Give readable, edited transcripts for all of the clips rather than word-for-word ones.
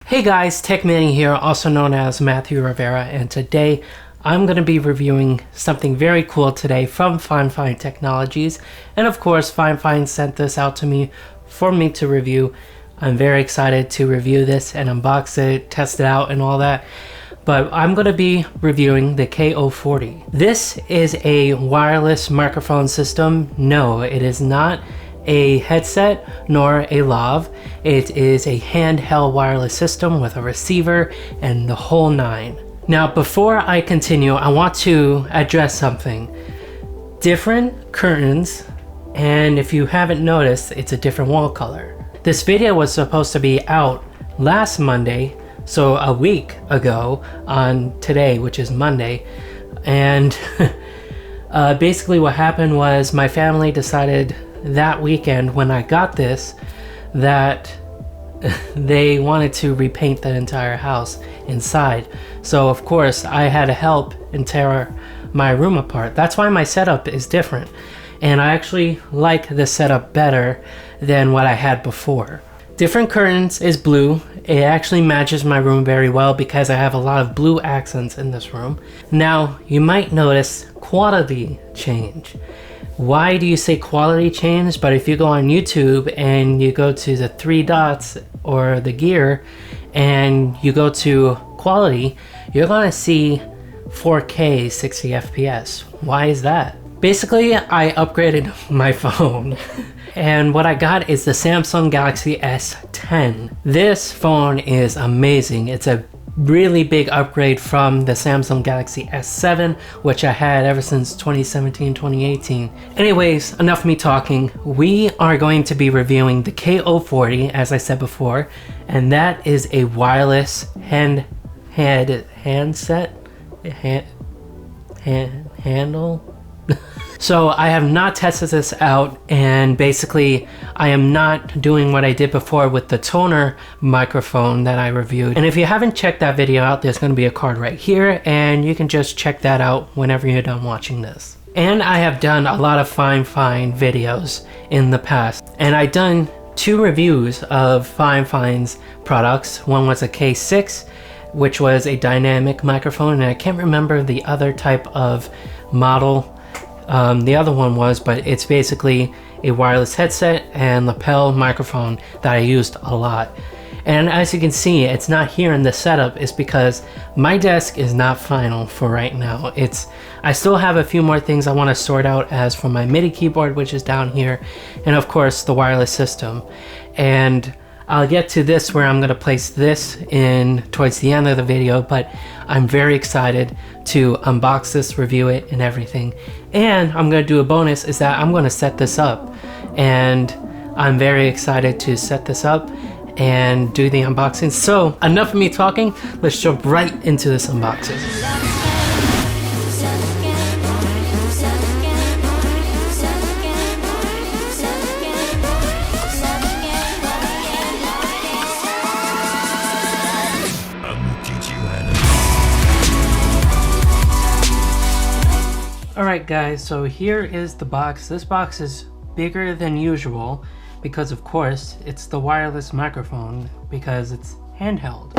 Hey guys, Techman here, also known as Matthew Rivera, and today I'm going to be reviewing something very cool today from FiFine's Technologies. And of course, FiFine sent this out to me for me to review. I'm very excited to review this and unbox it, test it out and all that. But I'm going to be reviewing the K040. This is a wireless microphone system. No, it is not a headset nor a lav. It is a handheld wireless system with a receiver and the whole nine. Now before I continue, I want to address something. Different curtains, and if you haven't noticed, it's a different wall color. This video was supposed to be out last Monday, so a week ago on today, which is Monday, and basically what happened was my family decided that weekend when I got this that they wanted to repaint the entire house inside. So of course I had to help and tear my room apart. That's why my setup is different, and I actually like this setup better than what I had before. Different curtains is blue. It actually matches my room very well because I have a lot of blue accents in this room. Now you might notice quality change. Why do you say quality change? But if you go on YouTube and you go to the three dots or the gear and you go to quality, you're gonna see 4K 60 FPS. Why is that? Basically, I upgraded my phone and what I got is the Samsung Galaxy S10. This phone is amazing. It's a really big upgrade from the Samsung Galaxy S7, which I had ever since 2017, 2018. Anyways, enough of me talking. We are going to be reviewing the K040, as I said before, and that is a wireless handset handle. So I have not tested this out, and basically I am not doing what I did before with the toner microphone that I reviewed. And if you haven't checked that video out, there's going to be a card right here, and you can just check that out whenever you're done watching this. And I have done a lot of FiFine videos in the past, and I've done 2 reviews of FiFine's products. One was a K6, which was a dynamic microphone, and I can't remember the other type of model the other one was, but it's basically a wireless headset and lapel microphone that I used a lot. And as you can see, it's not here in the setup. It's because my desk is not final for right now. I still have a few more things I want to sort out, as for my MIDI keyboard, which is down here, and of course the wireless system. And I'll get to this where I'm going to place this in towards the end of the video, but I'm very excited to unbox this, review it, and everything. And I'm going to do a bonus, is that I'm going to set this up. And I'm very excited to set this up and do the unboxing. So enough of me talking, let's jump right into this unboxing. Alright guys, so here is the box. This box is bigger than usual because of course it's the wireless microphone, because it's handheld.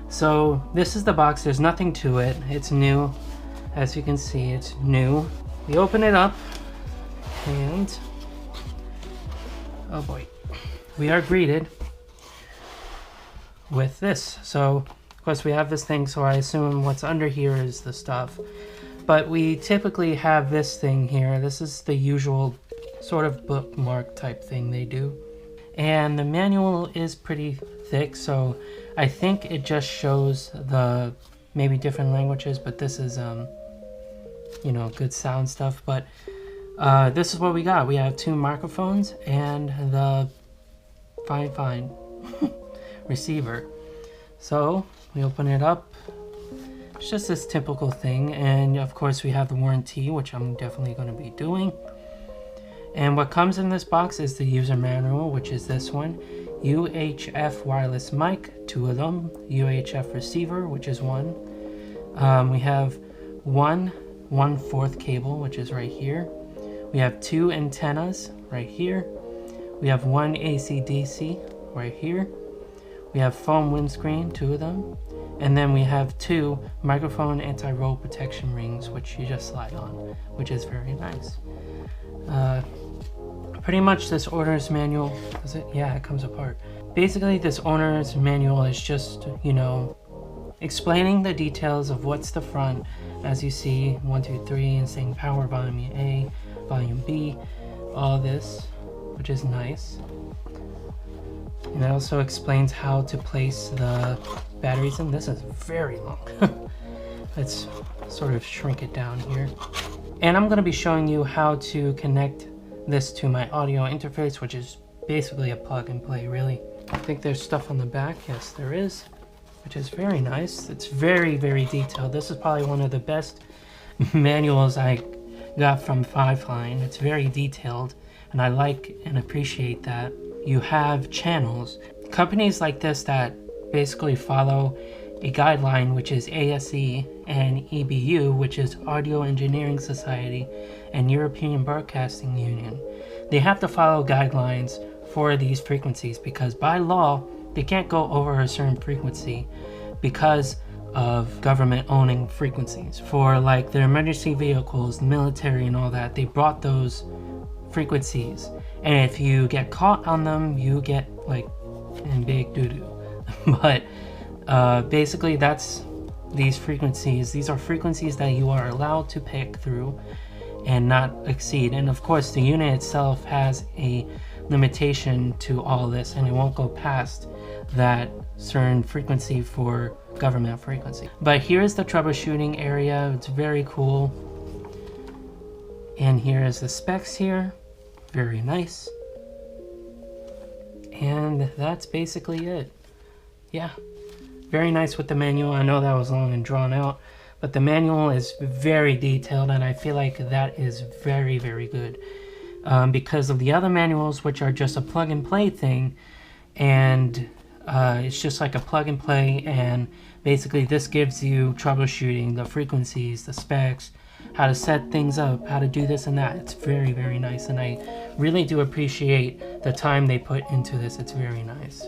So this is the box. There's nothing to it. It's new. As you can see, it's new. We open it up and oh boy, we are greeted with this. So of course we have this thing, so I assume what's under here is the stuff. But we typically have this thing here. This is the usual sort of bookmark type thing they do. And the manual is pretty thick, so I think it just shows the maybe different languages, but this is, you know, good sound stuff. But this is what we got. We have 2 microphones and the FiFine receiver. So we open it up. It's just this typical thing, and of course we have the warranty, which I'm definitely going to be doing. And what comes in this box is the user manual, which is this one. UHF wireless mic, 2 of them. UHF receiver, which is 1. We have 1/4 cable, which is right here. We have 2 antennas right here. We have 1 AC/DC right here. We have foam windscreen, 2 of them. And then we have 2 microphone anti-roll protection rings, which you just slide on, which is very nice. Pretty much this owner's manual, is it? Yeah, it comes apart. Basically, this owner's manual is just, you know, explaining the details of what's the front. As you see, 1, 2, 3, and saying power, volume A, volume B, all this, which is nice. And it also explains how to place the batteries in. This is very long. Let's sort of shrink it down here. And I'm going to be showing you how to connect this to my audio interface, which is basically a plug and play, really. I think there's stuff on the back. Yes, there is, which is very nice. It's very, very detailed. This is probably one of the best manuals I got from FiFine's. It's very detailed, and I like and appreciate that. You have channels. Companies like this that basically follow a guideline, which is ASE, and EBU, which is Audio Engineering Society and European Broadcasting Union. They have to follow guidelines for these frequencies because by law, they can't go over a certain frequency because of government owning frequencies. For like the emergency vehicles, the military and all that, they brought those frequencies. And if you get caught on them, you get like in big doo-doo. But basically that's these frequencies. These are frequencies that you are allowed to pick through and not exceed. And of course the unit itself has a limitation to all this, and it won't go past that certain frequency for government frequency. But here's the troubleshooting area. It's very cool. And here is the specs here. Very nice. And that's basically it. Yeah, very nice with the manual. I know that was long and drawn out, but the manual is very detailed, and I feel like that is very, very good. Because of the other manuals, which are just a plug and play thing, and it's just like a plug and play, and basically this gives you troubleshooting, the frequencies, the specs, how to set things up, how to do this and that. It's very, very nice, and I really do appreciate the time they put into this. It's very nice.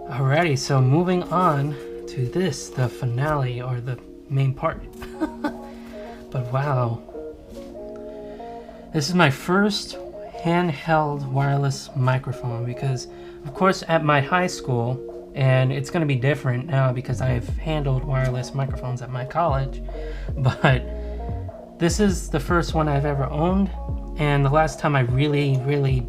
Alrighty, so moving on to this, the finale, or the main part. But wow, this is my first handheld wireless microphone, because of course at my high school, and it's going to be different now because I've handled wireless microphones at my college, but this is the first one I've ever owned, and the last time I really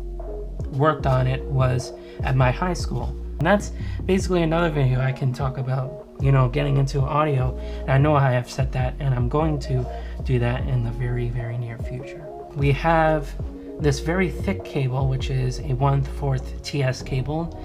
worked on it was at my high school. And that's basically another video I can talk about, you know, getting into audio. And I know I have said that, and I'm going to do that in the very near future. We have this very thick cable, which is a 1/4 TS cable,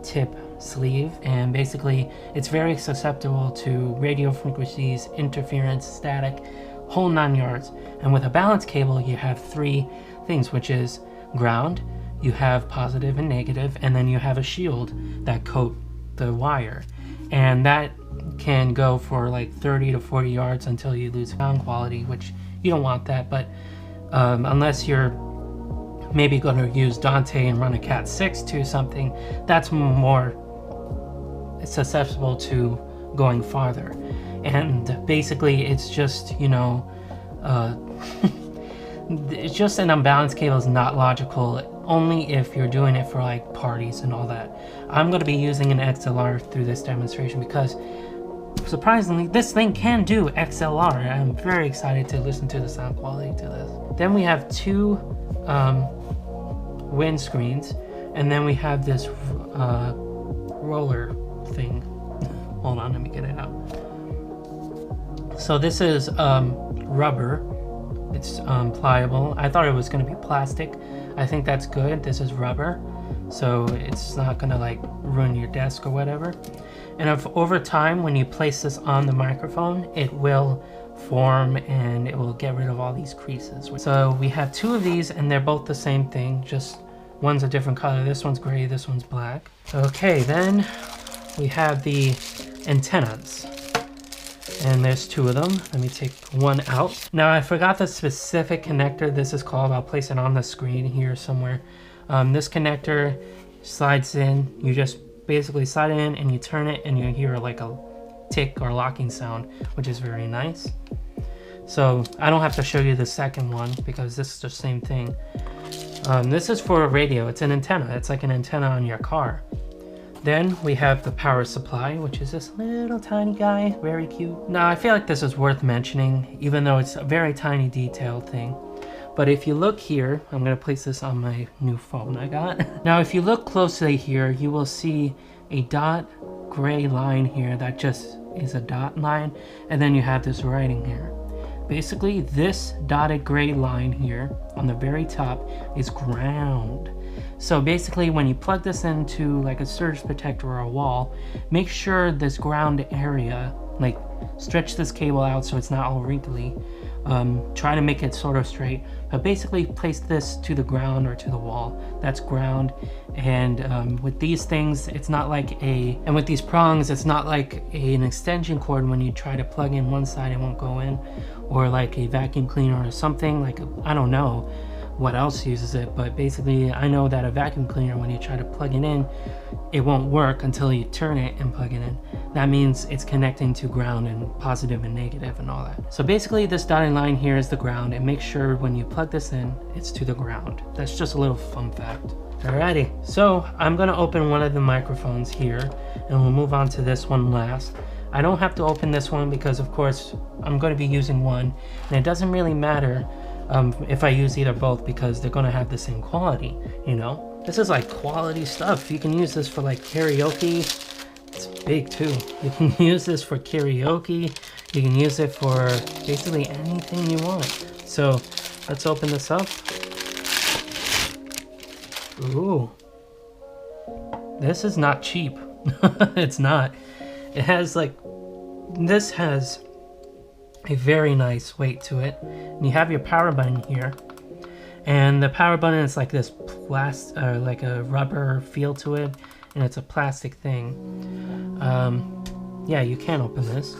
tip sleeve, and basically it's very susceptible to radio frequencies, interference, static, whole 9 yards. And with a balance cable, you have 3 things, which is ground, you have positive and negative, and then you have a shield that coat the wire. And that can go for like 30 to 40 yards until you lose sound quality, which you don't want that. But unless you're maybe going to use Dante and run a Cat 6 to something, that's more susceptible to going farther. And basically it's just, you know, it's just an unbalanced cable is not logical, only if you're doing it for like parties and all that. I'm going to be using an XLR through this demonstration because surprisingly this thing can do XLR. I'm very excited to listen to the sound quality to this. Then we have 2 windscreens, and then we have this roller thing. Hold on, let me get it out. So this is rubber. It's pliable. I thought it was going to be plastic. I think that's good. This is rubber, so it's not going to like ruin your desk or whatever. And if over time, when you place this on the microphone, it will form and it will get rid of all these creases. So we have 2 of these, and they're both the same thing, just one's a different color. This one's gray, this one's black. Okay, then we have the antennas, and there's 2 of them. Let me take one out. Now I forgot the specific connector this is called. I'll place it on the screen here somewhere. This connector slides in. You just basically slide it in and you turn it and you hear like a tick or locking sound, which is very nice. So I don't have to show you the second one because this is the same thing. This is for a radio. It's an antenna. It's like an antenna on your car. Then we have the power supply, which is this little tiny guy, very cute. Now I feel like this is worth mentioning, even though it's a very tiny detailed thing. But if you look here, I'm gonna place this on my new phone I got. Now if you look closely here, you will see a dot gray line here that just is a dot line, and then you have this writing here. Basically, this dotted gray line here on the very top is ground. So basically, when you plug this into like a surge protector or a wall, make sure this ground area, like stretch this cable out so it's not all wrinkly. Try to make it sort of straight, but basically place this to the ground or to the wall. That's ground. And with these things, it's not like and with these prongs, it's not like an extension cord. When you try to plug in one side, it won't go in, or like a vacuum cleaner or something, like I don't know what else uses it, but basically I know that a vacuum cleaner, when you try to plug it in, it won't work until you turn it and plug it in. That means it's connecting to ground and positive and negative and all that. So basically this dotted line here is the ground, and make sure when you plug this in, it's to the ground. That's just a little fun fact. Alrighty, so I'm gonna open one of the microphones here and we'll move on to this one last. I don't have to open this one because of course I'm going to be using one, and it doesn't really matter if I use either both because they're gonna have the same quality, you know? This is like quality stuff. You can use this for like karaoke. It's big too. You can use this for karaoke. You can use it for basically anything you want. So let's open this up. Ooh. This is not cheap. It's not. It has like, this has a very nice weight to it. And you have your power button here, and the power button is like this like a rubber feel to it, and it's a plastic thing. Yeah, you can open this.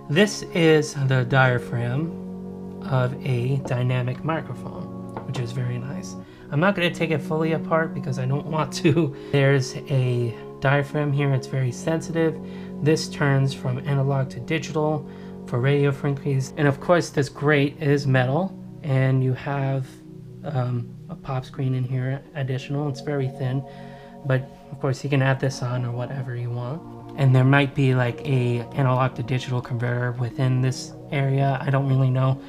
This is the diaphragm of a dynamic microphone, which is very nice. I'm not going to take it fully apart because I don't want to. There's a diaphragm here. It's very sensitive. This turns from analog to digital for radio frequencies, and of course this grate is metal, and you have a pop screen in here additional. It's very thin, but of course you can add this on or whatever you want. And there might be like a analog to digital converter within this area. I don't really know.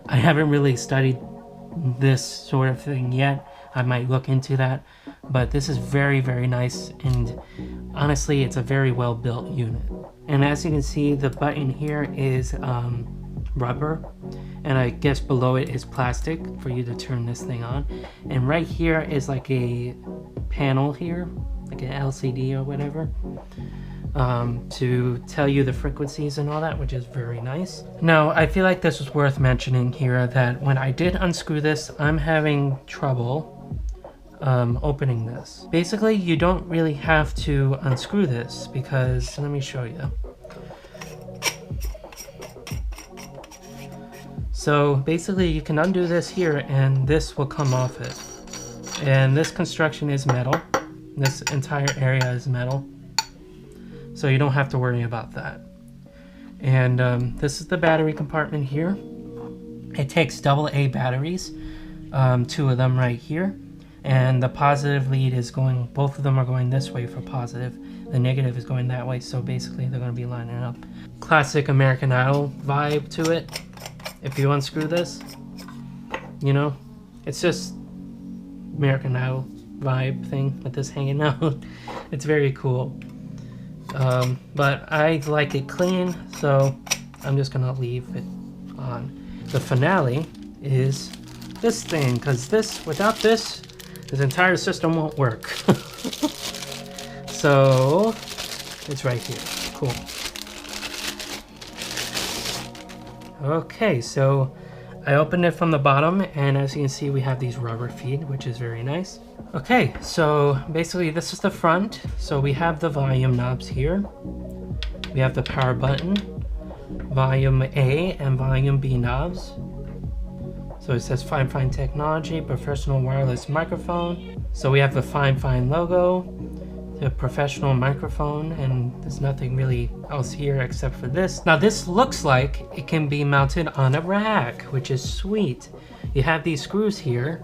I haven't really studied this sort of thing yet. I might look into that, but this is very, very nice, and honestly it's a very well built unit. And as you can see, the button here is rubber, and I guess below it is plastic for you to turn this thing on. And right here is like a panel here, like an LCD or whatever, to tell you the frequencies and all that, which is very nice. Now, I feel like this is worth mentioning here that when I did unscrew this, I'm having trouble opening this. Basically, you don't really have to unscrew this because, let me show you. So basically you can undo this here and this will come off it. And this construction is metal. This entire area is metal. So you don't have to worry about that. And this is the battery compartment here. It takes AA batteries, 2 of them right here. And the positive lead is going, both of them are going this way for positive. The negative is going that way, so basically they're going to be lining up. Classic American Idol vibe to it. If you unscrew this, you know, it's just American Idol vibe thing with this hanging out. It's very cool. But I like it clean, so I'm just going to leave it on. The finale is this thing, because without this entire system won't work. So it's right here. Cool. Okay, so I opened it from the bottom, and as you can see we have these rubber feet, which is very nice. Okay, so basically this is the front. So we have the volume knobs here. We have the power button, volume A and volume B knobs. So it says FiFine's Technology, professional wireless microphone. So we have the FiFine's logo, the professional microphone, and there's nothing really else here except for this. Now this looks like it can be mounted on a rack, which is sweet. You have these screws here,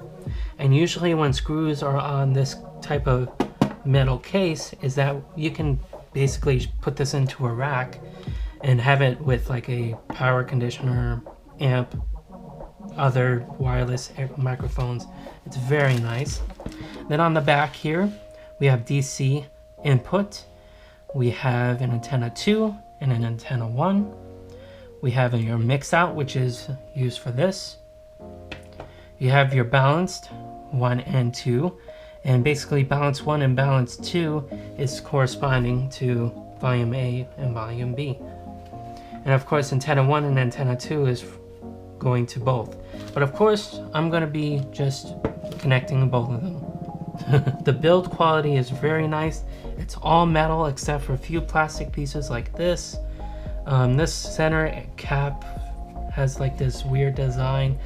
and usually when screws are on this type of metal case is that you can basically put this into a rack and have it with like a power conditioner, amp, other wireless microphones. It's very nice. Then on the back here we have DC input, we have an antenna 2 and an antenna 1, we have your mix out, which is used for this, you have your balanced 1 and 2, and basically balance 1 and balance 2 is corresponding to volume A and volume B. And of course antenna 1 and antenna 2 is going to both. But of course I'm going to be just connecting both of them. The build quality is very nice. It's all metal except for a few plastic pieces like this. This center cap has like this weird design,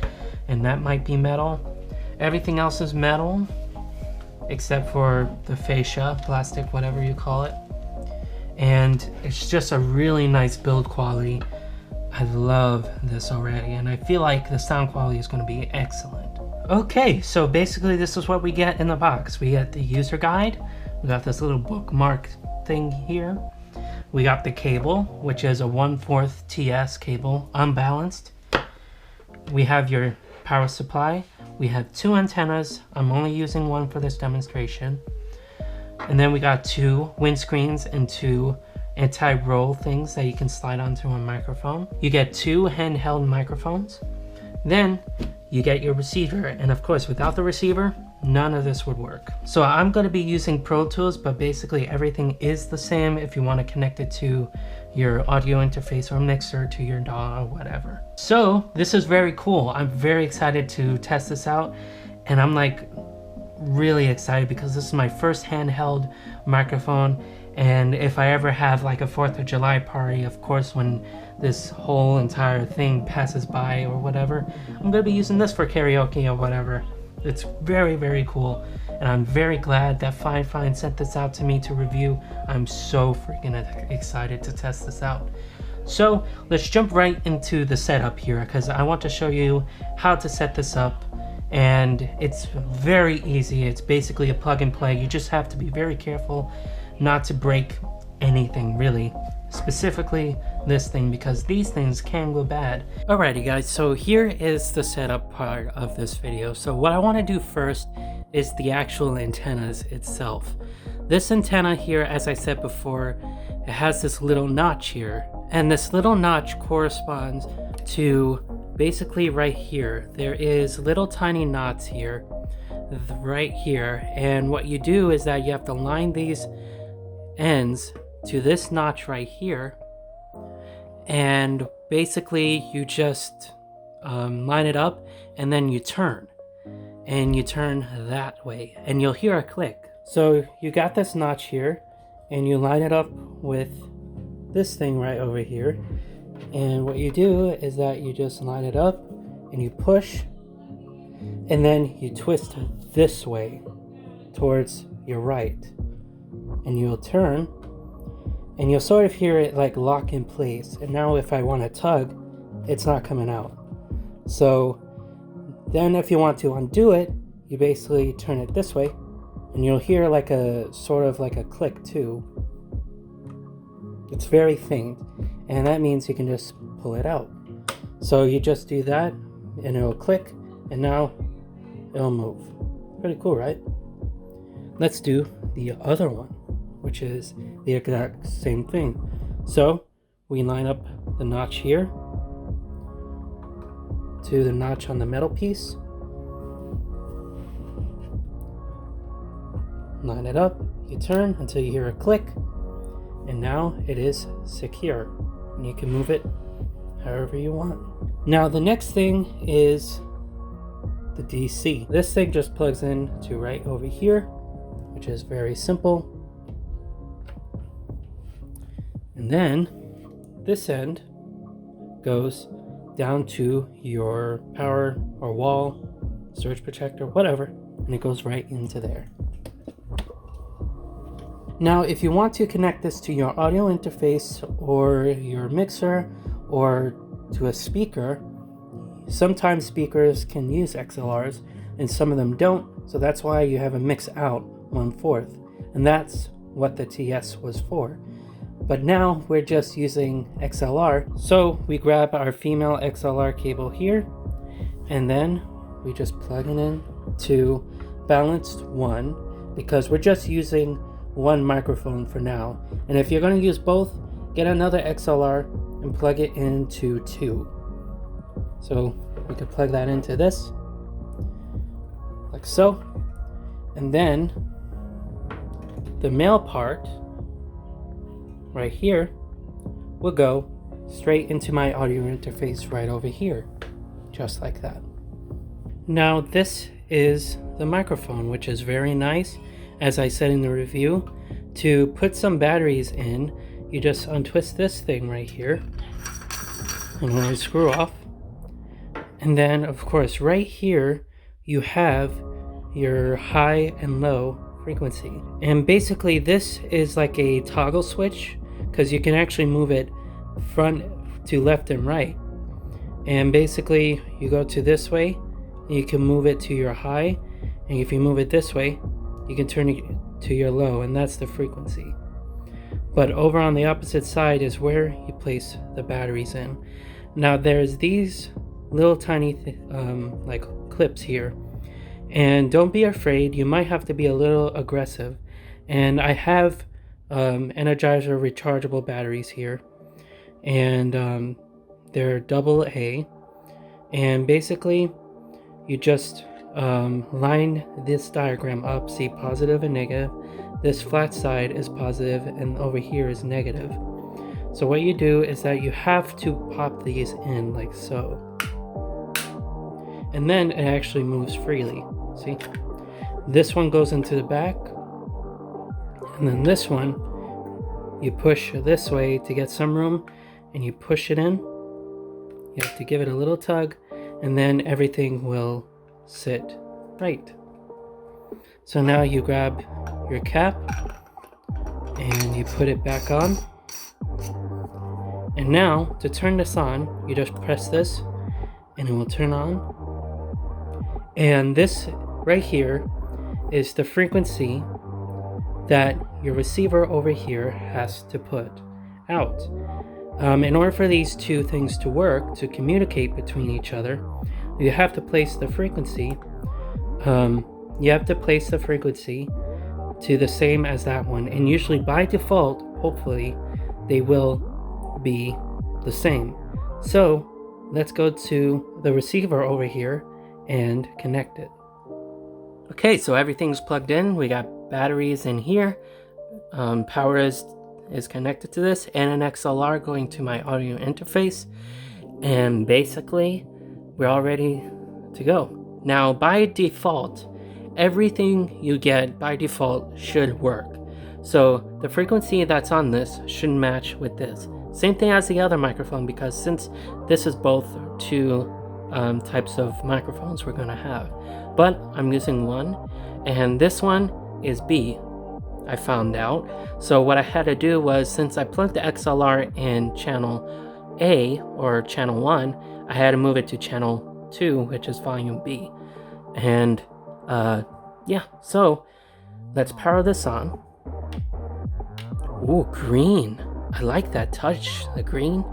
and that might be metal. Everything else is metal except for the fascia, plastic, whatever you call it. And it's just a really nice build quality. I love this already, and I feel like the sound quality is going to be excellent. Okay, so basically this is what we get in the box. We get the user guide, we got this little bookmark thing here, we got the cable, which is a 1/4 TS cable, unbalanced. We have your power supply, we have 2 antennas, I'm only using one for this demonstration, and then we got 2 windscreens and 2 anti-roll things that you can slide onto a microphone. You get 2 handheld microphones, then you get your receiver, and of course without the receiver none of this would work. So I'm going to be using Pro Tools, but basically everything is the same if you want to connect it to your audio interface or mixer, to your DAW or whatever. So this is very cool. I'm very excited to test this out, and I'm like really excited because this is my first handheld microphone. And if I ever have like a 4th of July party, of course, when this whole entire thing passes by or whatever, I'm gonna be using this for karaoke or whatever. It's very, very cool, and I'm very glad that FiFine's sent this out to me to review. I'm so freaking excited to test this out. So let's jump right into the setup here, because I want to show you how to set this up, and it's very easy. It's basically a plug and play. You just have to be very careful not to break anything, really, specifically this thing, because these things can go bad. Alrighty guys, so here is the setup part of this video. So what I want to do first is the actual antennas itself. This antenna here, as I said before, it has this little notch here, and this little notch corresponds to basically right here. There is little tiny knots here, right here, and what you do is that you have to line these ends to this notch right here, and basically you just line it up, and then you turn that way, and you'll hear a click. So you got this notch here, and you line it up with this thing right over here, and what you do is that you just line it up and you push, and then you twist this way towards your right, and you'll turn, and you'll sort of hear it like lock in place. And now if I want to tug, it's not coming out. So then if you want to undo it, you basically turn it this way, and you'll hear like a sort of like a click too. It's very faint, and that means you can just pull it out. So you just do that and it'll click, and now it'll move. Pretty cool, right? Let's do the other one, which is the exact same thing. So we line up the notch here to the notch on the metal piece, line it up, you turn until you hear a click, and now it is secure, and you can move it however you want. Now the next thing is the DC. This thing just plugs in to right over here, which is very simple. And then this end goes down to your power or wall, surge protector, whatever, and it goes right into there. Now, if you want to connect this to your audio interface or your mixer or to a speaker, sometimes speakers can use XLRs and some of them don't, so that's why you have a mix out 1/4, and that's what the TS was for. But now we're just using XLR, so we grab our female XLR cable here, and then we just plug it in to balanced 1, because we're just using one microphone for now. And if you're going to use both, get another XLR and plug it into 2. So we could plug that into this, like so, and then the male part right here will go straight into my audio interface right over here, just like that. Now this is the microphone, which is very nice. As I said in the review, to put some batteries in, you just untwist this thing right here and let it screw off. And then of course right here you have your high and low frequency. And basically this is like a toggle switch, because you can actually move it front to left and right. And basically you go to this way, and you can move it to your high, and if you move it this way, you can turn it to your low, and that's the frequency. But over on the opposite side is where you place the batteries in. Now there's these little tiny like clips here, and don't be afraid, you might have to be a little aggressive. And I have Energizer rechargeable batteries here, and they're AA, and basically you just line this diagram up, see positive and negative. This flat side is positive and over here is negative. So what you do is that you have to pop these in like so, and then it actually moves freely. See, this one goes into the back, and then this one you push this way to get some room, and you push it in. You have to give it a little tug, and then everything will sit right. So now you grab your cap and you put it back on, and now to turn this on you just press this and it will turn on. And this right here is the frequency that your receiver over here has to put out. In order for these two things to work, to communicate between each other, you have to place the frequency to the same as that one, and usually by default, hopefully, they will be the same. So let's go to the receiver over here and connect it. Okay, so everything's plugged in. We got batteries in here, power is connected to this, and an XLR going to my audio interface, and basically we're all ready to go. Now by default, everything you get by default should work. So the frequency that's on this should match with this. Same thing as the other microphone, because since this is both two types of microphones we're going to have. But I'm using one, and this one is B, I found out. So what I had to do was, since I plugged the XLR in channel A, or channel 1, I had to move it to channel 2, which is volume B. And yeah, so let's power this on. Ooh, green. I like that touch, the green.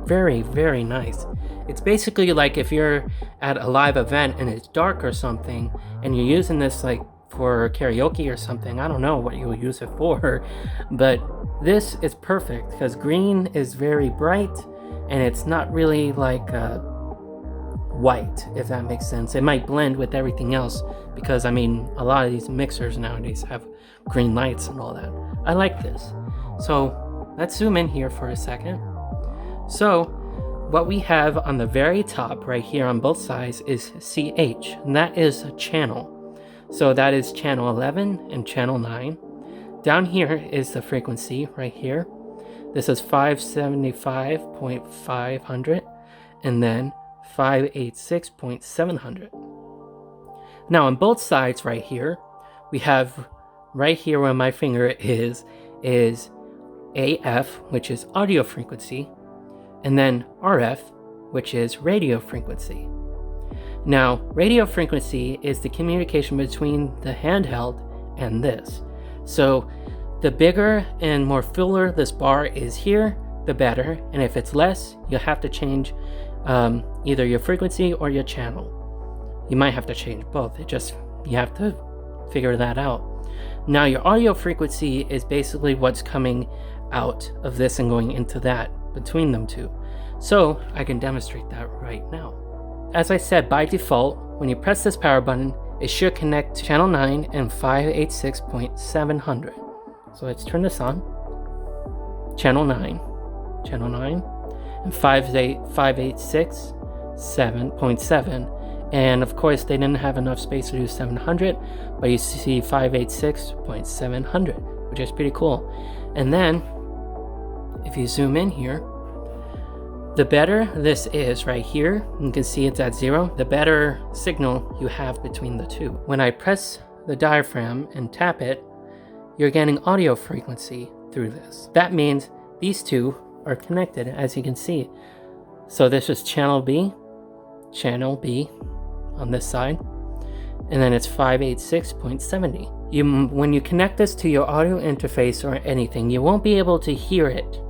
Very, very nice. It's basically like if you're at a live event and it's dark or something, and you're using this like for karaoke or something. I don't know what you'll use it for, but this is perfect because green is very bright and it's not really like white, if that makes sense. It might blend with everything else because I mean a lot of these mixers nowadays have green lights and all that. I like this. So let's zoom in here for a second. So what we have on the very top right here on both sides is CH, and that is a channel. So that is channel 11 and channel 9. Down here is the frequency right here. This is 575.500 and then 586.700. Now on both sides right here, we have right here where my finger is AF, which is audio frequency, and then RF, which is radio frequency. Now, radio frequency is the communication between the handheld and this. So the bigger and more fuller this bar is here, the better. And if it's less, you'll have to change either your frequency or your channel. You might have to change both. You have to figure that out. Now, your audio frequency is basically what's coming out of this and going into that between them two. So I can demonstrate that right now. As I said, by default, when you press this power button, it should connect to channel 9 and 586.700. So let's turn this on. Channel 9, and 586.7.7. And of course, they didn't have enough space to do 700, but you see 586.700, which is pretty cool. And then, if you zoom in here, the better this is right here, you can see it's at 0, the better signal you have between the two. When I press the diaphragm and tap it, you're getting audio frequency through this. That means these two are connected, as you can see. So this is channel B on this side, and then it's 586.70. When you connect this to your audio interface or anything, you won't be able to hear it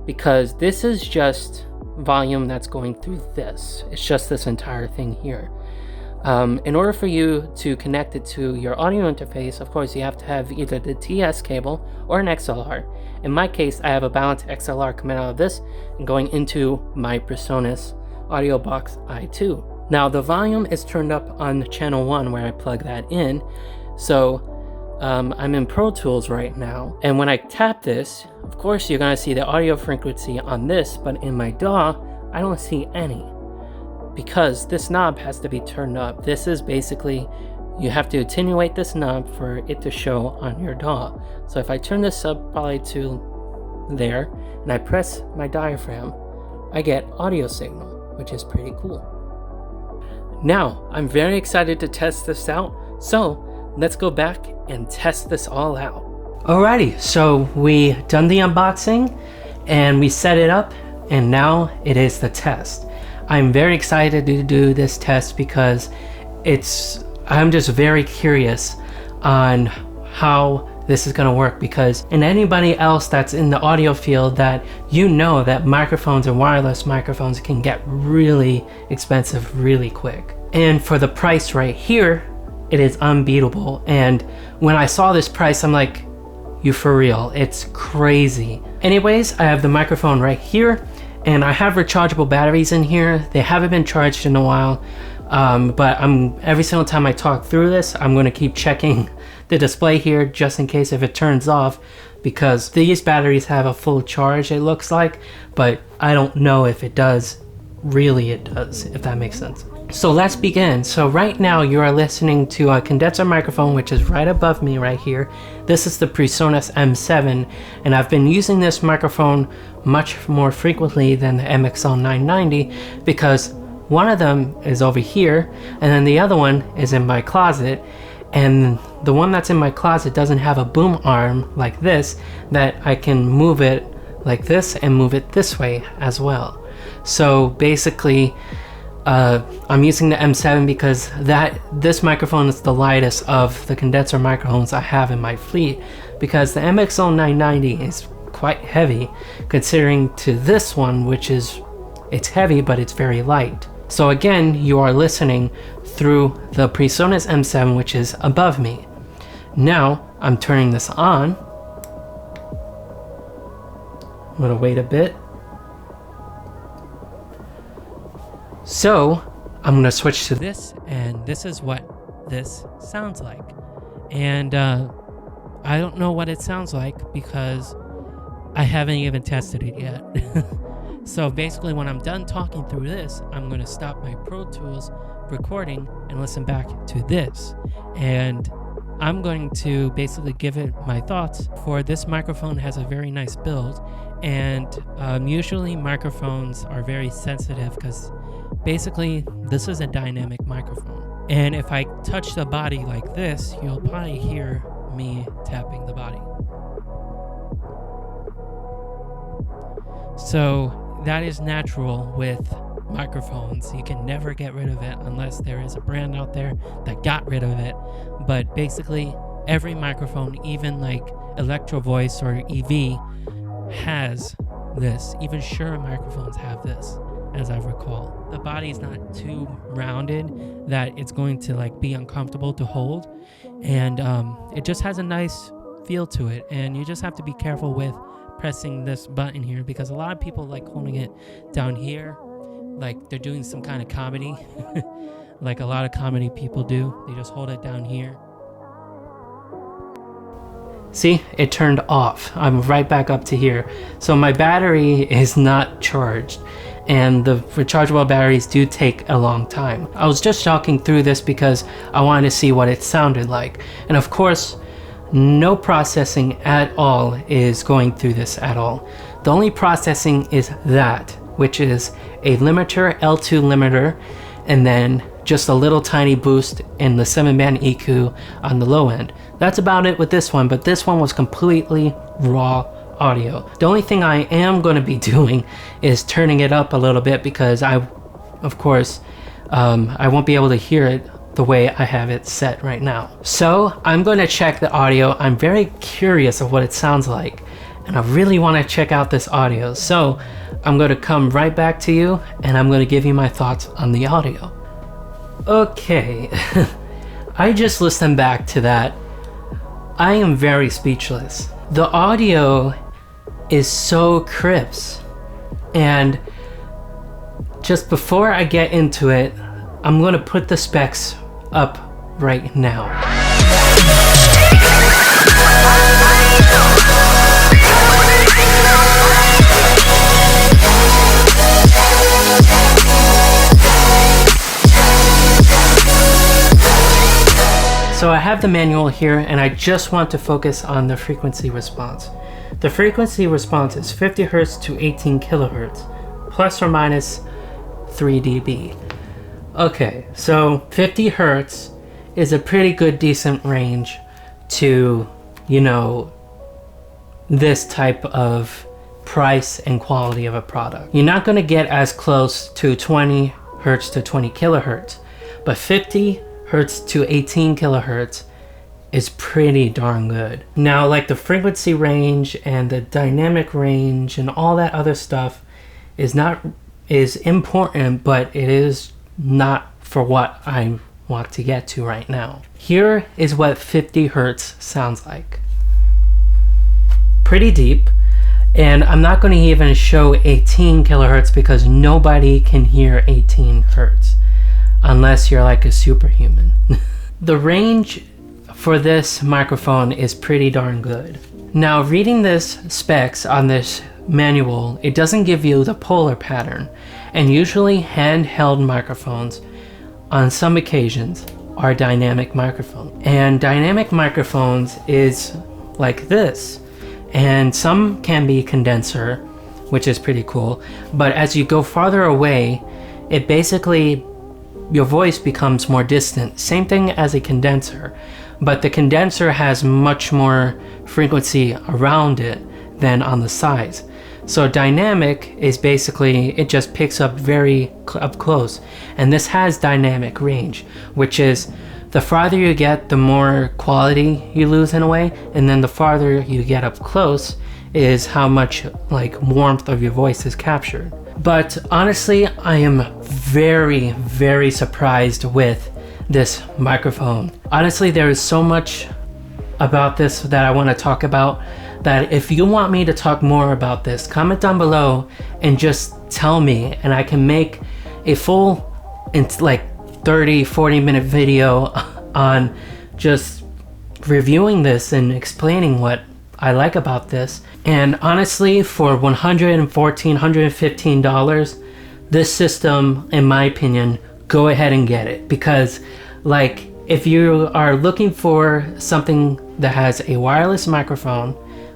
because this is just volume that's going through this. It's just this entire thing here. In order for you to connect it to your audio interface, of course, you have to have either the TS cable or an XLR. In my case, I have a balanced XLR coming out of this and going into my PreSonus audio box i2. Now, the volume is turned up on channel 1 where I plug that in. So I'm in Pro Tools right now, and when I tap this, of course you're gonna see the audio frequency on this, but in my DAW I don't see any because this knob has to be turned up. This is basically, you have to attenuate this knob for it to show on your DAW. So if I turn this up probably to there and I press my diaphragm, I get audio signal, which is pretty cool. Now I'm very excited to test this out, so let's go back and test this all out. Alrighty, so we done the unboxing and we set it up, and now it is the test. I'm very excited to do this test because I'm just very curious on how this is going to work, because in anybody else that's in the audio field, that that microphones and wireless microphones can get really expensive really quick. And for the price right here, it is unbeatable. And when I saw this price, I'm like, you for real? It's crazy. Anyways, I have the microphone right here, and I have rechargeable batteries in here. They haven't been charged in a while, but every single time I talk through this, I'm going to keep checking the display here just in case if it turns off, because these batteries have a full charge, it looks like, but I don't know if it does. Really it does, if that makes sense. So let's begin. So right now you are listening to a condenser microphone, which is right above me right here. This is the PreSonus M7, and I've been using this microphone much more frequently than the MXL 990 because one of them is over here and then the other one is in my closet, and the one that's in my closet doesn't have a boom arm like this that I can move it like this and move it this way as well. So basically I'm using the M7 because this microphone is the lightest of the condenser microphones I have in my fleet, because the MXL 990 is quite heavy considering to this one, which is, it's heavy but it's very light. So again, you are listening through the PreSonus M7, which is above me. Now I'm turning this on. I'm gonna wait a bit. So I'm gonna switch to this, and this is what this sounds like. And I don't know what it sounds like because I haven't even tested it yet. So basically when I'm done talking through this, I'm gonna stop my Pro Tools recording and listen back to this. And I'm going to basically give it my thoughts. For this microphone has a very nice build, and usually microphones are very sensitive because basically this is a dynamic microphone. And if I touch the body like this, you'll probably hear me tapping the body. So that is natural with microphones. You can never get rid of it unless there is a brand out there that got rid of it. But basically every microphone, even like Electro Voice or EV, has this. Even Shure microphones have this, as I recall. The body is not too rounded that it's going to like be uncomfortable to hold, and it just has a nice feel to it. And you just have to be careful with pressing this button here, because a lot of people like holding it down here like they're doing some kind of comedy. Like a lot of comedy people do. They just hold it down here. See, it turned off. I'm right back up to here. So my battery is not charged, and the rechargeable batteries do take a long time. I was just talking through this because I wanted to see what it sounded like. And of course, no processing at all is going through this at all. The only processing is that, which is a limiter, L2 limiter, and then just a little tiny boost in the 7-band EQ on the low end. That's about it with this one, but this one was completely raw audio. The only thing I am going to be doing is turning it up a little bit, because I won't be able to hear it the way I have it set right now. So I'm going to check the audio. I'm very curious of what it sounds like, and I really want to check out this audio. So I'm going to come right back to you, and I'm going to give you my thoughts on the audio. Okay, I just listened back to that. I am very speechless. The audio is so crisp, and just before I get into it, I'm going to put the specs up right now. So I have the manual here, and I just want to focus on the frequency response. The frequency response is 50 Hz to 18 kHz, plus or minus 3 dB. Okay, so 50 Hz is a pretty good, decent range to, you know, this type of price and quality of a product. You're not going to get as close to 20 Hz to 20 kHz, but 50 Hz to 18 kHz is pretty darn good. Now, like the frequency range and the dynamic range and all that other stuff is important, but it is not for what I want to get to right now. Here is what 50 Hz sounds like. Pretty deep, and I'm not going to even show 18 kHz because nobody can hear 18 Hz unless you're like a superhuman. The range for this microphone is pretty darn good. Now, reading this specs on this manual, it doesn't give you the polar pattern, and usually handheld microphones on some occasions are dynamic microphones, and dynamic microphones is like this, and some can be condenser, which is pretty cool, but as you go farther away, it basically, your voice becomes more distant. Same thing as a condenser, but the condenser has much more frequency around it than on the sides. So dynamic is basically, it just picks up very up close, and this has dynamic range, which is the farther you get, the more quality you lose in a way, and then the farther you get up close is how much like warmth of your voice is captured. But honestly, I am very, very surprised with this microphone. Honestly, there is so much about this that I want to talk about, that if you want me to talk more about this, comment down below and just tell me, and I can make a full, like 30-40 minute video on just reviewing this and explaining what I like about this. And honestly, for $114, $115, this system, in my opinion, go ahead and get it, because like if you are looking for something that has a wireless microphone,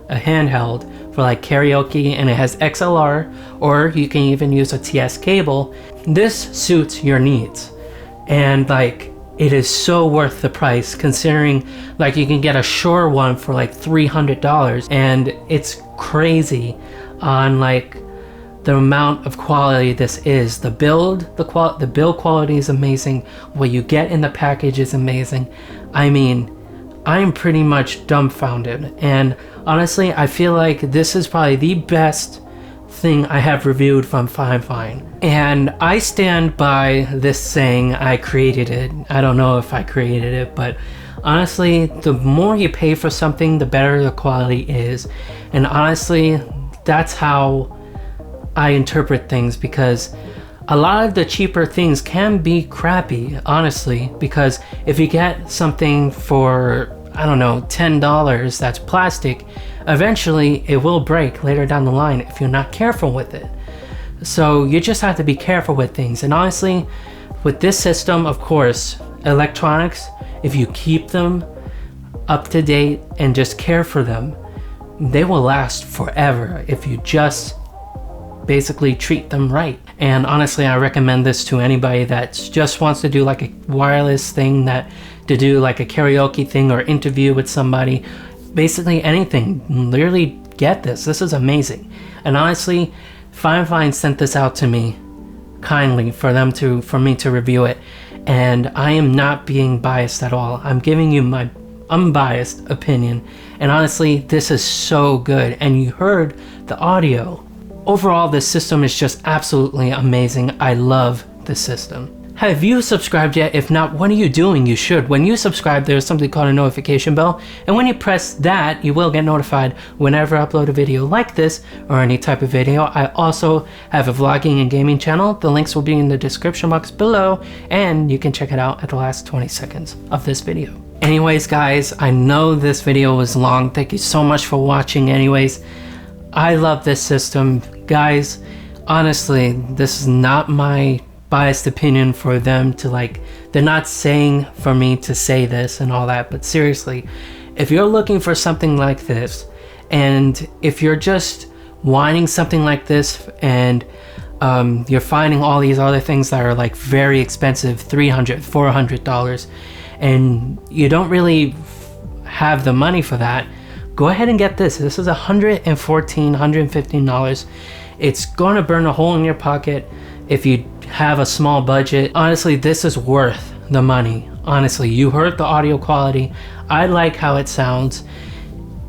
a handheld for like karaoke, and it has XLR, or you can even use a TS cable, this suits your needs. And like it is so worth the price, considering like you can get a Shure one for like $300, and it's crazy on like the amount of quality this is. The build quality is amazing. What you get in the package is amazing. I mean, I'm pretty much dumbfounded, and honestly I feel like this is probably the best thing I have reviewed from FiFine, and I stand by this saying. I created it. I don't know if I created it, but honestly, the more you pay for something, the better the quality is. And honestly, that's how I interpret things, because a lot of the cheaper things can be crappy, honestly, because if you get something for, I don't know, $10 that's plastic, eventually it will break later down the line if you're not careful with it. So you just have to be careful with things. And honestly, with this system, of course, electronics, if you keep them up to date and just care for them, they will last forever if you just basically treat them right. And honestly, I recommend this to anybody that just wants to do like a wireless thing, that to do like a karaoke thing or interview with somebody, basically anything. Literally get this. This is amazing. And honestly, FiFine sent this out to me kindly for me to review it, and I am not being biased at all. I'm giving you my unbiased opinion, and honestly, this is so good. And you heard the audio. Overall, this system is just absolutely amazing. I love the system. Have you subscribed yet? If not, what are you doing? You should. When you subscribe, there's something called a notification bell, and when you press that, you will get notified whenever I upload a video like this or any type of video. I also have a vlogging and gaming channel. The links will be in the description box below, and you can check it out at the last 20 seconds of this video. Anyways, guys, I know this video was long. Thank you so much for watching. Anyways, I love this system. Guys, honestly, this is not my biased opinion for them to like, they're not saying for me to say this and all that, but seriously, if you're looking for something like this, and if you're just wanting something like this, and you're finding all these other things that are like very expensive, $300, $400, and you don't really have the money for that, go ahead and get this. This is $114, $115. It's going to burn a hole in your pocket if you have a small budget. Honestly, this is worth the money. Honestly, you heard the audio quality. I like how it sounds.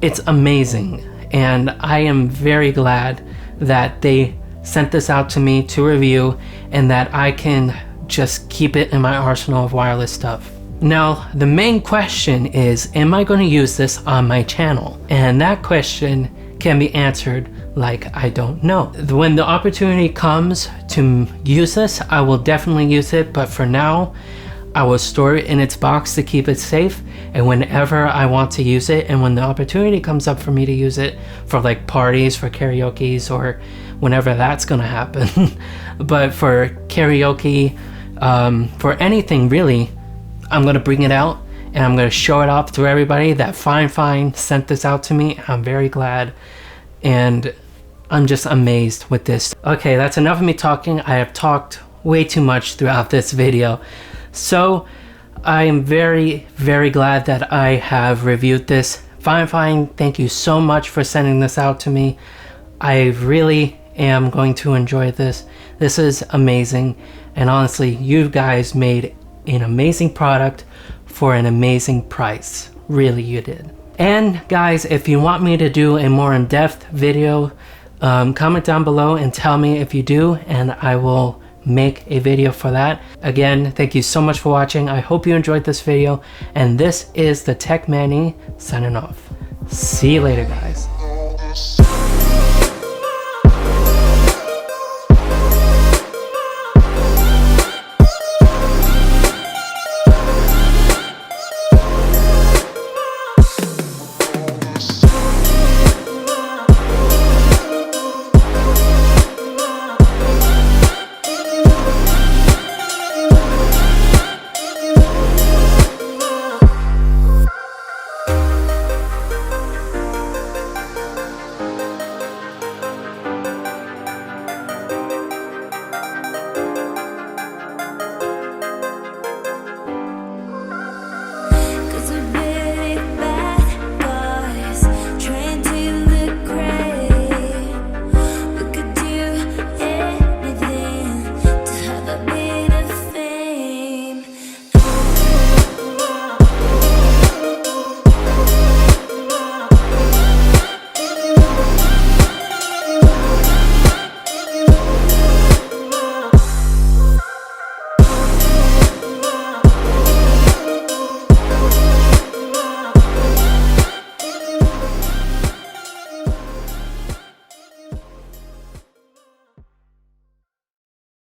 It's amazing, and I am very glad that they sent this out to me to review, and that I can just keep it in my arsenal of wireless stuff. Now, the main question is, am I going to use this on my channel? And that question can be answered like, I don't know. When the opportunity comes to use this, I will definitely use it, but for now, I will store it in its box to keep it safe, and whenever I want to use it, and when the opportunity comes up for me to use it for like parties, for karaoke's, or whenever that's gonna happen, but for karaoke, for anything really, I'm gonna bring it out, and I'm gonna show it off to everybody that FiFine sent this out to me. I'm very glad, and I'm just amazed with this. Okay, that's enough of me talking. I have talked way too much throughout this video. So I am very, very glad that I have reviewed this. FiFine, thank you so much for sending this out to me. I really am going to enjoy this. This is amazing. And honestly, you guys made an amazing product for an amazing price. Really, you did. And guys, if you want me to do a more in-depth video, comment down below and tell me if you do, and I will make a video for that. Again, thank you so much for watching. I hope you enjoyed this video, and this is the Techman signing off. See you later, guys.